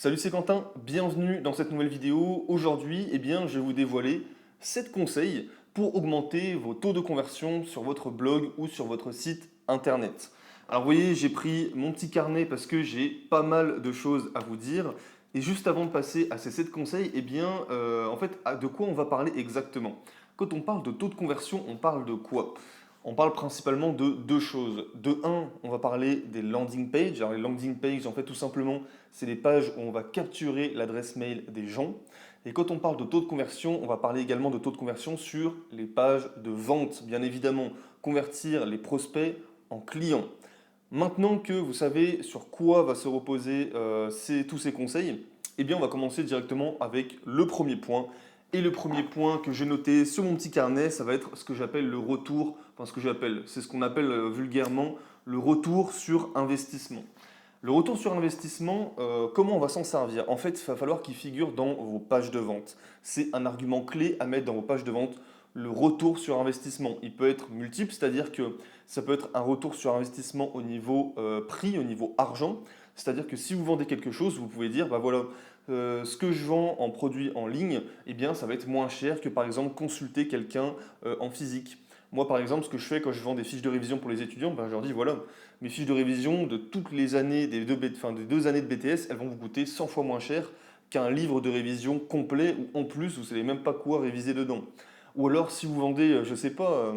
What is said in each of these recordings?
Salut, c'est Quentin, bienvenue dans cette nouvelle vidéo. Aujourd'hui, je vais vous dévoiler 7 conseils pour augmenter vos taux de conversion sur votre blog ou sur votre site internet. Alors vous voyez, j'ai pris mon petit carnet parce que j'ai pas mal de choses à vous dire. Et juste avant de passer à ces 7 conseils, de quoi on va parler exactement? Quand on parle de taux de conversion, on parle de quoi? On parle principalement de deux choses. De un, on va parler des landing pages. Alors les landing pages, en fait, tout simplement, c'est les pages où on va capturer l'adresse mail des gens. Et quand on parle de taux de conversion, on va parler également de taux de conversion sur les pages de vente. Bien évidemment, convertir les prospects en clients. Maintenant que vous savez sur quoi va se reposer tous ces conseils, on va commencer directement avec le premier point. Et le premier point que j'ai noté sur mon petit carnet, ça va être ce que j'appelle le retour, c'est ce qu'on appelle vulgairement le retour sur investissement. Le retour sur investissement, comment on va s'en servir? En fait, il va falloir qu'il figure dans vos pages de vente. C'est un argument clé à mettre dans vos pages de vente, le retour sur investissement. Il peut être multiple, c'est-à-dire que ça peut être un retour sur investissement au niveau prix, au niveau argent. C'est-à-dire que si vous vendez quelque chose, vous pouvez dire, bah voilà, ce que je vends en produit en ligne, ça va être moins cher que par exemple consulter quelqu'un en physique. Moi, par exemple, ce que je fais quand je vends des fiches de révision pour les étudiants, je leur dis, voilà, mes fiches de révision de toutes les années des des 2 années de BTS, elles vont vous coûter 100 fois moins cher qu'un livre de révision complet où en plus vous ne savez même pas quoi réviser dedans. Ou alors si vous vendez, je ne sais pas,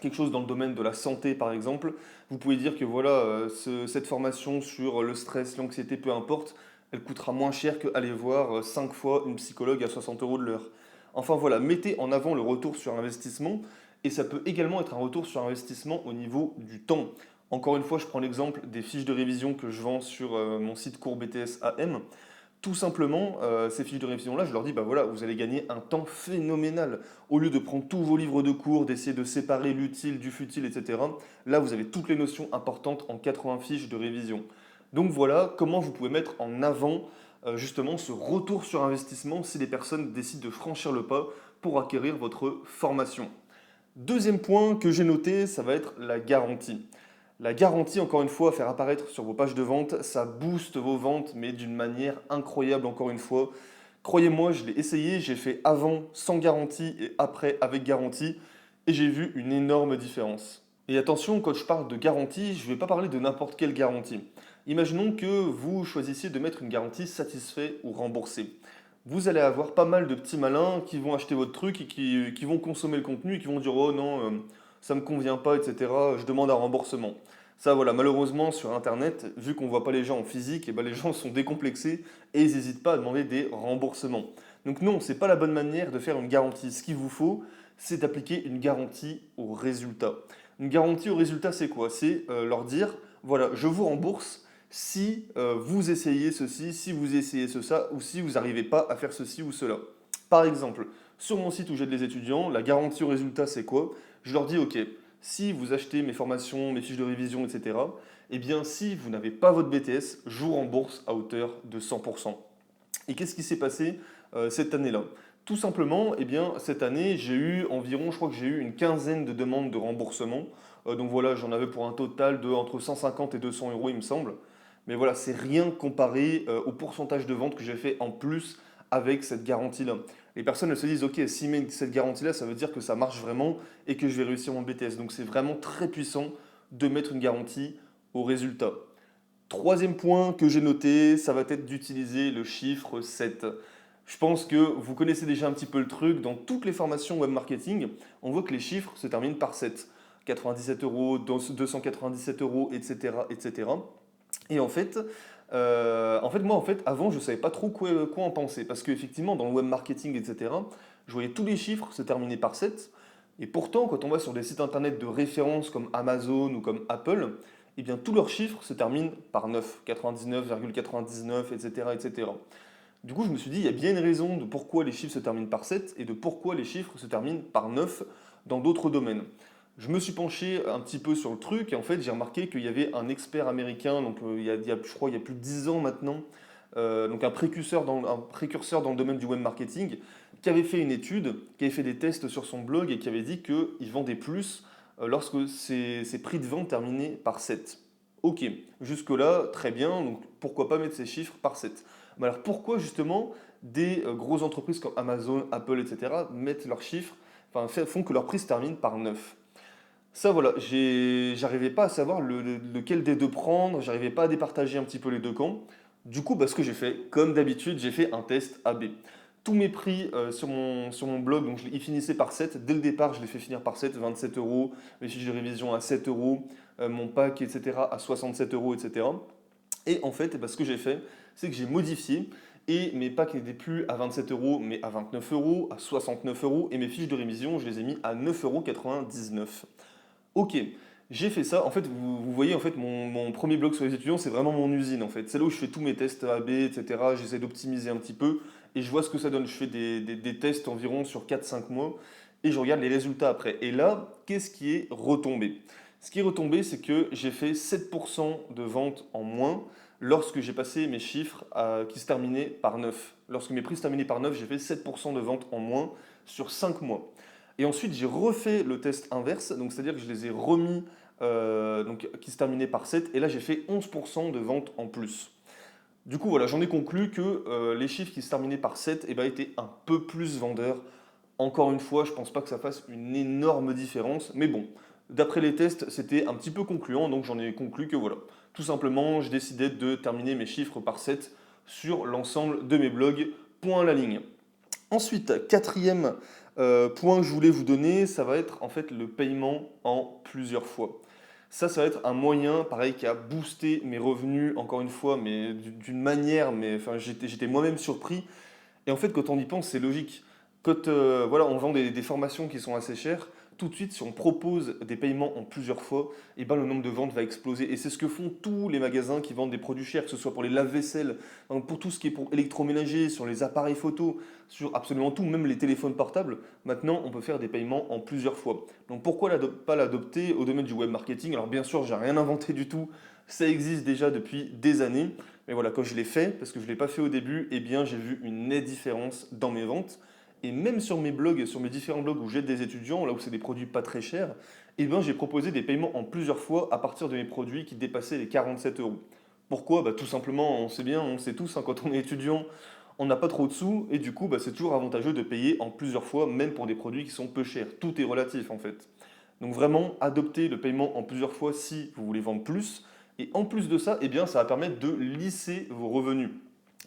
quelque chose dans le domaine de la santé par exemple, vous pouvez dire que voilà, cette formation sur le stress, l'anxiété, peu importe, elle coûtera moins cher qu'aller voir 5 fois une psychologue à 60 euros de l'heure. Enfin voilà, mettez en avant le retour sur investissement et ça peut également être un retour sur investissement au niveau du temps. Encore une fois, je prends l'exemple des fiches de révision que je vends sur mon site cours BTS AM. Tout simplement, ces fiches de révision-là, je leur dis, bah voilà, vous allez gagner un temps phénoménal. Au lieu de prendre tous vos livres de cours, d'essayer de séparer l'utile du futile, etc., là, vous avez toutes les notions importantes en 80 fiches de révision. Donc voilà comment vous pouvez mettre en avant justement ce retour sur investissement si les personnes décident de franchir le pas pour acquérir votre formation. Deuxième point que j'ai noté, ça va être la garantie. La garantie, encore une fois, à faire apparaître sur vos pages de vente, ça booste vos ventes, mais d'une manière incroyable, encore une fois. Croyez-moi, je l'ai essayé, j'ai fait avant sans garantie et après avec garantie, et j'ai vu une énorme différence. Et attention, quand je parle de garantie, je ne vais pas parler de n'importe quelle garantie. Imaginons que vous choisissiez de mettre une garantie satisfait ou remboursé. Vous allez avoir pas mal de petits malins qui vont acheter votre truc et qui vont consommer le contenu et qui vont dire oh non, ça me convient pas, etc. Je demande un remboursement. Ça, voilà, malheureusement, sur Internet, vu qu'on ne voit pas les gens en physique, les gens sont décomplexés et ils n'hésitent pas à demander des remboursements. Donc non, ce n'est pas la bonne manière de faire une garantie. Ce qu'il vous faut, c'est d'appliquer une garantie au résultat. Une garantie au résultat, c'est quoi? C'est leur dire, voilà, je vous rembourse si vous essayez ceci, si vous essayez cela, ou si vous n'arrivez pas à faire ceci ou cela. Par exemple, sur mon site où j'aide les étudiants, la garantie au résultat, c'est quoi? Je leur dis, ok, si vous achetez mes formations, mes fiches de révision, etc., si vous n'avez pas votre BTS, je vous rembourse à hauteur de 100%. Et qu'est-ce qui s'est passé cette année-là? Tout simplement, cette année, j'ai eu environ, je crois que j'ai eu une quinzaine de demandes de remboursement. Donc voilà, j'en avais pour un total de entre 150 et 200 euros, il me semble. Mais voilà, c'est rien comparé au pourcentage de vente que j'ai fait en plus avec cette garantie-là. Les personnes elles se disent, ok, s'ils mettent cette garantie-là, ça veut dire que ça marche vraiment et que je vais réussir mon BTS. Donc c'est vraiment très puissant de mettre une garantie au résultat. Troisième point que j'ai noté, ça va être d'utiliser le chiffre 7. Je pense que vous connaissez déjà un petit peu le truc. Dans toutes les formations web marketing, on voit que les chiffres se terminent par 7. 97 euros, 297 euros, etc., etc. Et avant, je ne savais pas trop quoi en penser. Parce qu'effectivement, dans le web marketing, etc., je voyais tous les chiffres se terminer par 7. Et pourtant, quand on va sur des sites internet de référence comme Amazon ou comme Apple, tous leurs chiffres se terminent par 9, 99,99, etc., etc. Du coup, je me suis dit, il y a bien une raison de pourquoi les chiffres se terminent par 7 et de pourquoi les chiffres se terminent par 9 dans d'autres domaines. Je me suis penché un petit peu sur le truc et en fait, j'ai remarqué qu'il y avait un expert américain, je crois il y a plus de 10 ans maintenant, donc un précurseur dans le domaine du web marketing, qui avait fait une étude, qui avait fait des tests sur son blog et qui avait dit qu'il vendait plus lorsque ses prix de vente terminaient par 7. Ok, jusque-là, très bien, donc pourquoi pas mettre ces chiffres par 7. Mais alors pourquoi justement des grosses entreprises comme Amazon, Apple, etc. mettent leurs chiffres, enfin font que leur prix se termine par 9? Ça, voilà, j'arrivais pas à savoir lequel des deux prendre, j'arrivais pas à départager un petit peu les deux camps. Du coup, bah, ce que j'ai fait, comme d'habitude, j'ai fait un test AB. Tous mes prix sur mon blog, donc ils finissaient par 7. Dès le départ, je les fais finir par 7, 27 euros, mes fiches de révision à 7 euros, mon pack, etc. à 67 euros, etc. Et en fait, eh ben, ce que j'ai fait, c'est que j'ai modifié et mes packs n'étaient plus à 27 euros, mais à 29 euros, à 69 euros, et mes fiches de révision, je les ai mis à 9,99 euros. Ok, j'ai fait ça. En fait, vous voyez, en fait, mon premier blog sur les étudiants, c'est vraiment mon usine, en fait. C'est là où je fais tous mes tests AB, etc. J'essaie d'optimiser un petit peu et je vois ce que ça donne. Je fais des tests environ sur 4-5 mois et je regarde les résultats après. Et là, qu'est-ce qui est retombé? Ce qui est retombé, c'est que j'ai fait 7% de ventes en moins lorsque j'ai passé mes chiffres qui se terminaient par 9. Lorsque mes prix se terminaient par 9, j'ai fait 7% de ventes en moins sur 5 mois. Et ensuite, j'ai refait le test inverse, donc c'est-à-dire que je les ai remis, donc, qui se terminaient par 7, et là j'ai fait 11% de ventes en plus. Du coup, voilà, j'en ai conclu que les chiffres qui se terminaient par 7 eh ben, étaient un peu plus vendeurs. Encore une fois, je ne pense pas que ça fasse une énorme différence, mais bon, d'après les tests, c'était un petit peu concluant, donc j'en ai conclu que voilà, tout simplement, je décidais de terminer mes chiffres par 7 sur l'ensemble de mes blogs, point à la ligne. Ensuite, quatrième point que je voulais vous donner, ça va être en fait le paiement en plusieurs fois. Ça va être un moyen, pareil, qui a boosté mes revenus, encore une fois, mais d'une manière, mais enfin, j'étais moi-même surpris. Et en fait, quand on y pense, c'est logique. Quand voilà, on vend des formations qui sont assez chères, tout de suite, si on propose des paiements en plusieurs fois, eh ben, le nombre de ventes va exploser. Et c'est ce que font tous les magasins qui vendent des produits chers, que ce soit pour les lave-vaisselle, donc pour tout ce qui est pour électroménager, sur les appareils photo, sur absolument tout, même les téléphones portables. Maintenant, on peut faire des paiements en plusieurs fois. Donc pourquoi pas l'adopter au domaine du web marketing? Alors bien sûr, j'ai rien inventé du tout. Ça existe déjà depuis des années. Mais voilà, quand je l'ai fait, parce que je ne l'ai pas fait au début, eh bien j'ai vu une nette différence dans mes ventes. Et même sur mes blogs, sur mes différents blogs où j'aide des étudiants, là où c'est des produits pas très chers, eh bien j'ai proposé des paiements en plusieurs fois à partir de mes produits qui dépassaient les 47 euros. Pourquoi? Bah, tout simplement, on sait bien, on sait tous, hein, quand on est étudiant, on n'a pas trop de sous et du coup, bah, c'est toujours avantageux de payer en plusieurs fois, même pour des produits qui sont peu chers. Tout est relatif en fait. Donc vraiment, adoptez le paiement en plusieurs fois si vous voulez vendre plus. Et en plus de ça, eh bien, ça va permettre de lisser vos revenus.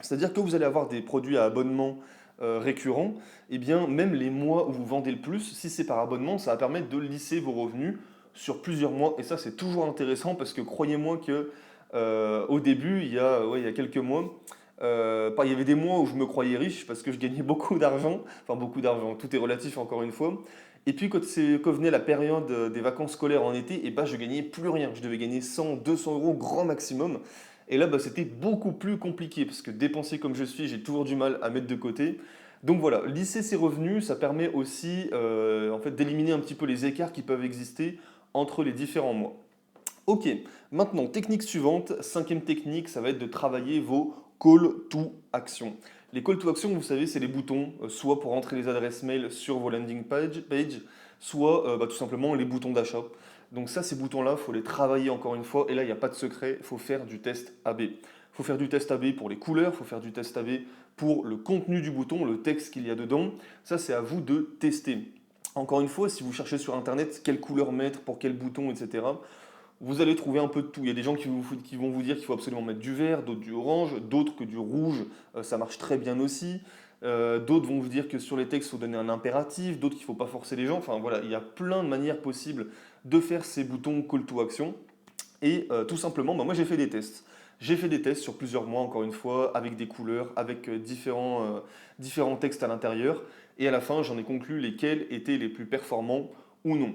C'est-à-dire que vous allez avoir des produits à abonnement récurrents, eh bien, même les mois où vous vendez le plus, si c'est par abonnement, ça va permettre de lisser vos revenus sur plusieurs mois. Et ça, c'est toujours intéressant parce que croyez-moi que au début, il y a quelques mois, il y avait des mois où je me croyais riche parce que je gagnais beaucoup d'argent, enfin beaucoup d'argent, tout est relatif encore une fois. Et puis quand venait la période des vacances scolaires en été, et bah, je gagnais plus rien. Je devais gagner 100, 200 euros grand maximum. Et là, bah, c'était beaucoup plus compliqué parce que dépenser comme je suis, j'ai toujours du mal à mettre de côté. Donc voilà, lisser ses revenus, ça permet aussi en fait, d'éliminer un petit peu les écarts qui peuvent exister entre les différents mois. Ok, maintenant, technique suivante, cinquième technique, ça va être de travailler vos call to action. Les call to action, vous savez, c'est les boutons, soit pour entrer les adresses mail sur vos landing page, soit bah, tout simplement les boutons d'achat. Donc ça, ces boutons-là, il faut les travailler encore une fois, et là, il n'y a pas de secret, il faut faire du test AB. Il faut faire du test AB pour les couleurs, il faut faire du test AB pour le contenu du bouton, le texte qu'il y a dedans. Ça, c'est à vous de tester. Encore une fois, si vous cherchez sur Internet quelle couleur mettre pour quel bouton, etc., vous allez trouver un peu de tout. Il y a des gens qui vont vous dire qu'il faut absolument mettre du vert, d'autres du orange, d'autres que du rouge, ça marche très bien aussi. D'autres vont vous dire que sur les textes, il faut donner un impératif, d'autres qu'il ne faut pas forcer les gens. Enfin voilà, il y a plein de manières possibles de faire ces boutons call to action. Et tout simplement, bah, moi j'ai fait des tests. J'ai fait des tests sur plusieurs mois, encore une fois, avec des couleurs, avec différents textes à l'intérieur. Et à la fin, j'en ai conclu lesquels étaient les plus performants ou non.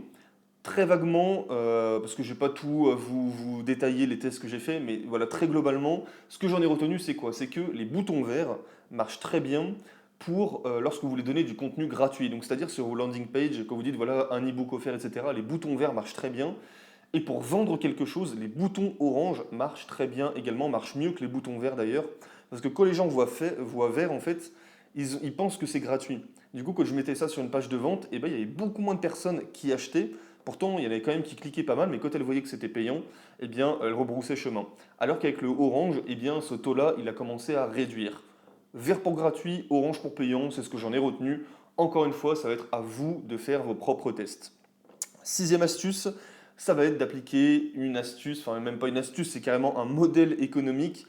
Très vaguement, parce que je ne vais pas tout vous détailler les tests que j'ai faits, mais voilà, très globalement, ce que j'en ai retenu, c'est quoi? C'est que les boutons verts marchent très bien pour lorsque vous voulez donner du contenu gratuit. Donc, c'est-à-dire sur vos landing pages, quand vous dites voilà un e-book offert, etc., les boutons verts marchent très bien. Et pour vendre quelque chose, les boutons orange marchent très bien également, marchent mieux que les boutons verts d'ailleurs. Parce que quand les gens voient vert, en fait, ils pensent que c'est gratuit. Du coup, quand je mettais ça sur une page de vente, eh ben, il y avait beaucoup moins de personnes qui achetaient Pourtant, il y en avait quand même qui cliquaient pas mal, mais quand elles voyaient que c'était payant, eh bien, elles rebroussaient chemin. Alors qu'avec le orange, eh bien, ce taux-là, il a commencé à réduire. Vert pour gratuit, orange pour payant, c'est ce que j'en ai retenu. Encore une fois, ça va être à vous de faire vos propres tests. Sixième astuce, ça va être d'appliquer une astuce, enfin même pas une astuce, c'est carrément un modèle économique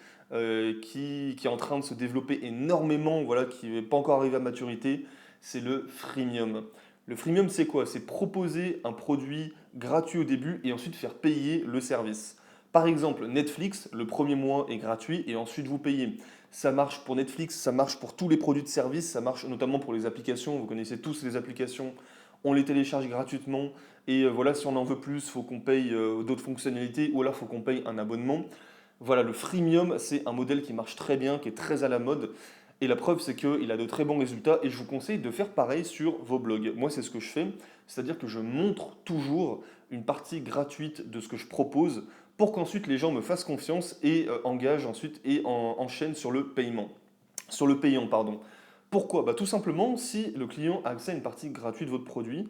qui est en train de se développer énormément, voilà, qui n'est pas encore arrivé à maturité, c'est le freemium. Le freemium, c'est quoi? C'est proposer un produit gratuit au début et ensuite faire payer le service. Par exemple, Netflix, le premier mois est gratuit et ensuite vous payez. Ça marche pour Netflix, ça marche pour tous les produits de service, ça marche notamment pour les applications. Vous connaissez tous les applications, on les télécharge gratuitement et voilà, si on en veut plus, il faut qu'on paye d'autres fonctionnalités ou alors il faut qu'on paye un abonnement. Voilà, le freemium, c'est un modèle qui marche très bien, qui est très à la mode. Et la preuve, c'est qu'il a de très bons résultats et je vous conseille de faire pareil sur vos blogs. Moi, c'est ce que je fais, c'est-à-dire que je montre toujours une partie gratuite de ce que je propose pour qu'ensuite les gens me fassent confiance et engagent ensuite et enchaînent sur le paiement. Sur le payant, pardon. Pourquoi? Tout simplement, si le client a accès à une partie gratuite de votre produit,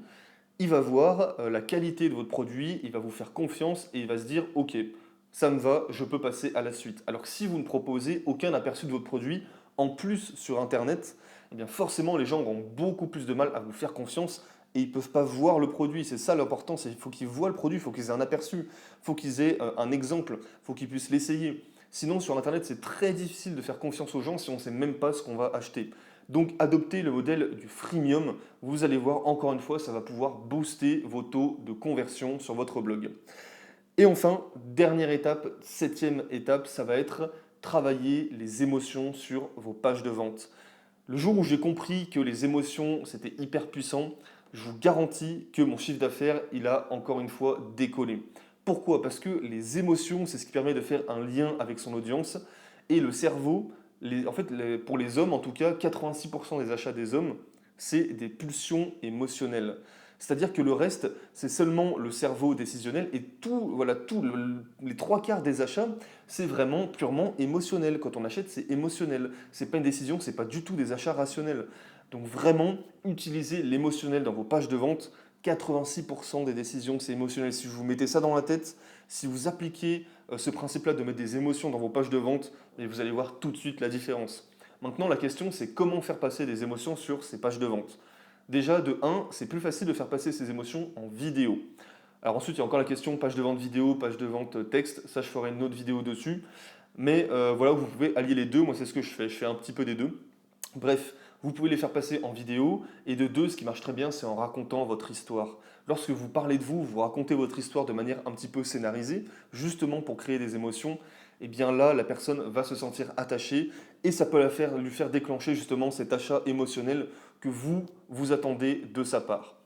il va voir la qualité de votre produit, il va vous faire confiance et il va se dire ok, ça me va, je peux passer à la suite. Alors que si vous ne proposez aucun aperçu de votre produit, en plus sur Internet, eh bien forcément les gens auront beaucoup plus de mal à vous faire confiance et ils ne peuvent pas voir le produit. C'est ça l'important, c'est qu'il faut qu'ils voient le produit, il faut qu'ils aient un aperçu, il faut qu'ils aient un exemple, il faut qu'ils puissent l'essayer. Sinon sur Internet c'est très difficile de faire confiance aux gens si on ne sait même pas ce qu'on va acheter. Donc adoptez le modèle du freemium, vous allez voir encore une fois, ça va pouvoir booster vos taux de conversion sur votre blog. Et enfin, dernière étape, septième étape, ça va être travailler les émotions sur vos pages de vente. Le jour où j'ai compris que les émotions, c'était hyper puissant, je vous garantis que mon chiffre d'affaires, il a encore une fois décollé. Pourquoi? Parce que les émotions, c'est ce qui permet de faire un lien avec son audience. Et le cerveau, pour les hommes en tout cas, 86% des achats des hommes, c'est des pulsions émotionnelles. C'est-à-dire que le reste, c'est seulement le cerveau décisionnel et les trois quarts des achats, c'est vraiment purement émotionnel. Quand on achète, c'est émotionnel. C'est pas une décision, c'est pas du tout des achats rationnels. Donc vraiment, utilisez l'émotionnel dans vos pages de vente. 86% des décisions, c'est émotionnel. Si vous mettez ça dans la tête, si vous appliquez ce principe-là de mettre des émotions dans vos pages de vente, et vous allez voir tout de suite la différence. Maintenant, la question, c'est comment faire passer des émotions sur ces pages de vente. Déjà, de 1, c'est plus facile de faire passer ces émotions en vidéo. Alors ensuite, il y a encore la question page de vente vidéo, page de vente texte. Ça, je ferai une autre vidéo dessus. Mais voilà, vous pouvez allier les deux. Moi, c'est ce que je fais. Je fais un petit peu des deux. Bref, vous pouvez les faire passer en vidéo. Et de 2, ce qui marche très bien, c'est en racontant votre histoire. Lorsque vous parlez de vous, vous racontez votre histoire de manière un petit peu scénarisée, justement pour créer des émotions. Et bien là, la personne va se sentir attachée et ça peut lui faire déclencher justement cet achat émotionnel que vous attendez de sa part.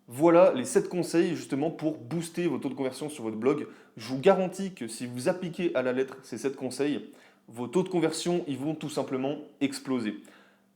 Voilà les 7 conseils justement pour booster vos taux de conversion sur votre blog. Je vous garantis que si vous appliquez à la lettre ces 7 conseils, vos taux de conversion ils vont tout simplement exploser.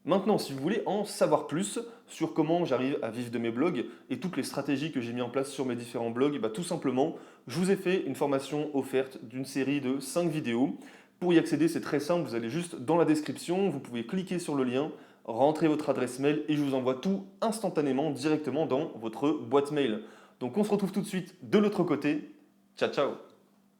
Maintenant, si vous voulez en savoir plus sur comment j'arrive à vivre de mes blogs et toutes les stratégies que j'ai mis en place sur mes différents blogs, tout simplement, je vous ai fait une formation offerte d'une série de 5 vidéos. Pour y accéder, c'est très simple, vous allez juste dans la description, vous pouvez cliquer sur le lien, rentrer votre adresse mail et je vous envoie tout instantanément directement dans votre boîte mail. Donc on se retrouve tout de suite de l'autre côté. Ciao ciao!